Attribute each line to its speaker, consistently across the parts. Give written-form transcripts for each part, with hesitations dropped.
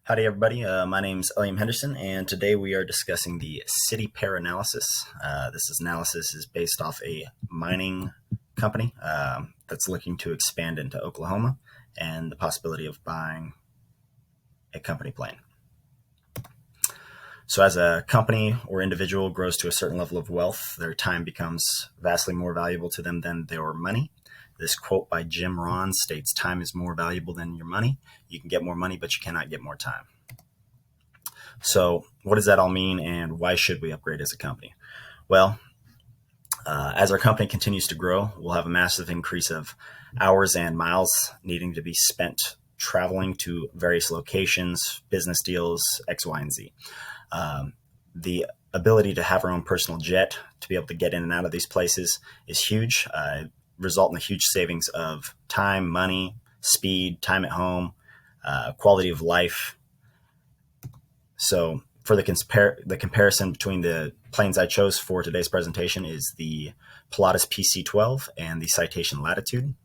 Speaker 1: Howdy, everybody. My name's William Henderson, and today we are discussing the city pair analysis. This analysis is based off a mining company that's looking to expand into Oklahoma and the possibility of buying a company plane. So, as a company or individual grows to a certain level of wealth, their time becomes vastly more valuable to them than their money. This quote by Jim Rohn states, "Time is more valuable than your money. You can get more money, but you cannot get more time." So, what does that all mean, and why should we upgrade as a company? Well, as our company continues to grow, we'll have a massive increase of hours and miles needing to be spent traveling to various locations, business deals, X, Y, and Z. The ability to have our own personal jet to be able to get in and out of these places is huge. Result in a huge savings of time, money, speed, time at home, quality of life. So for the comparison between the planes I chose for today's presentation is the Pilatus PC-12 and the Citation Latitude.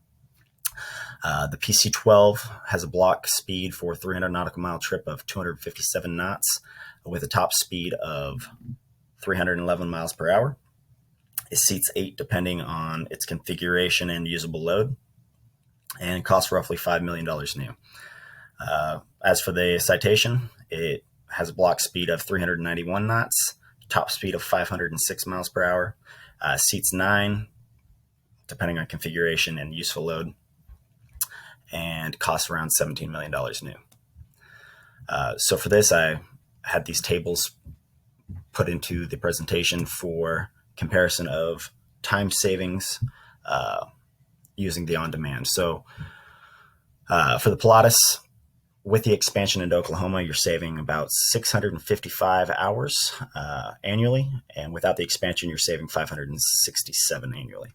Speaker 1: The PC-12 has a block speed for a 300 nautical mile trip of 257 knots with a top speed of 311 miles per hour. It seats 8 depending on its configuration and usable load, and costs roughly $5 million new. As for the Citation, it has a block speed of 391 knots, top speed of 506 miles per hour, seats 9 depending on configuration and useful load, and costs around $17 million new. So for this, I had these tables put into the presentation for comparison of time savings using the on-demand. So for the Pilatus, with the expansion into Oklahoma, you're saving about 655 hours annually, and without the expansion, you're saving 567 annually,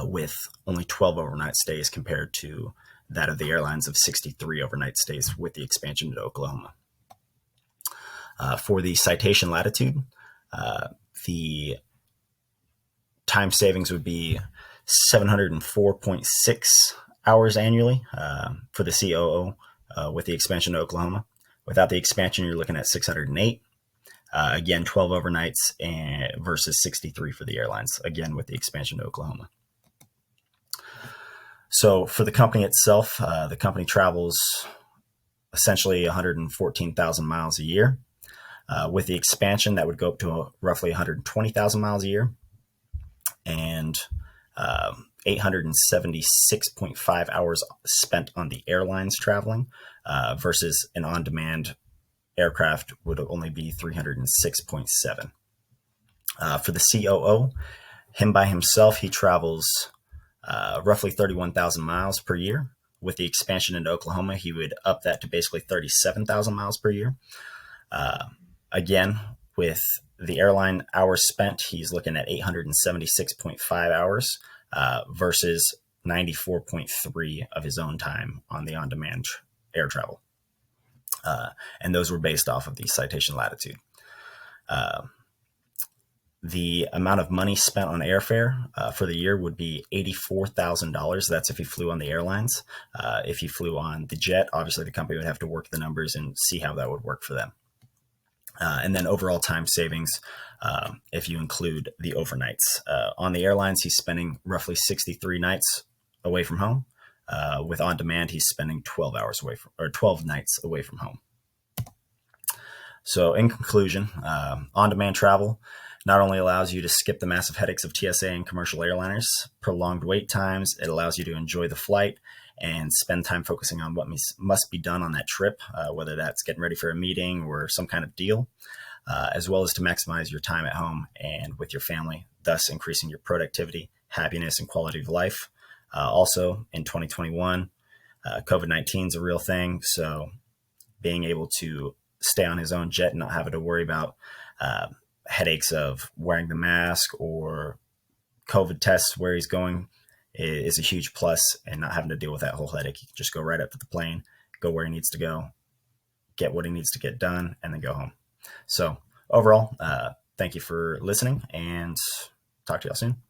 Speaker 1: with only 12 overnight stays compared to that of the airlines of 63 overnight stays with the expansion into Oklahoma. For the Citation Latitude, the time savings would be 704.6 hours annually for the COO with the expansion to Oklahoma. Without the expansion, you're looking at 608. Again, 12 overnights versus 63 for the airlines, again with the expansion to Oklahoma. So for the company itself, the company travels essentially 114,000 miles a year. With the expansion, that would go up to roughly 120,000 miles a year, and 876.5 hours spent on the airlines traveling versus an on-demand aircraft would only be 306.7. For the COO, him by himself, he travels roughly 31,000 miles per year. With the expansion into Oklahoma, he would up that to basically 37,000 miles per year. Again, with the airline hours spent, he's looking at 876.5 hours versus 94.3 of his own time on the on-demand air travel. And those were based off of the Citation Latitude. The amount of money spent on airfare for the year would be $84,000. That's if he flew on the airlines. If he flew on the jet, obviously the company would have to work the numbers and see how that would work for them. And then overall time savings, if you include the overnights. On the airlines, he's spending roughly 63 nights away from home. With on demand, he's spending 12 nights away from home. So in conclusion, on-demand travel not only allows you to skip the massive headaches of TSA and commercial airliners, prolonged wait times, it allows you to enjoy the flight and spend time focusing on what must be done on that trip, whether that's getting ready for a meeting or some kind of deal, as well as to maximize your time at home and with your family, thus increasing your productivity, happiness, and quality of life. Also, in 2021, COVID-19 is a real thing, so being able to stay on his own jet and not having to worry about headaches of wearing the mask or COVID tests where he's going is a huge plus, and not having to deal with that whole headache. He can just go right up to the plane, go where he needs to go, get what he needs to get done, and then go home. So overall, thank you for listening, and talk to y'all soon.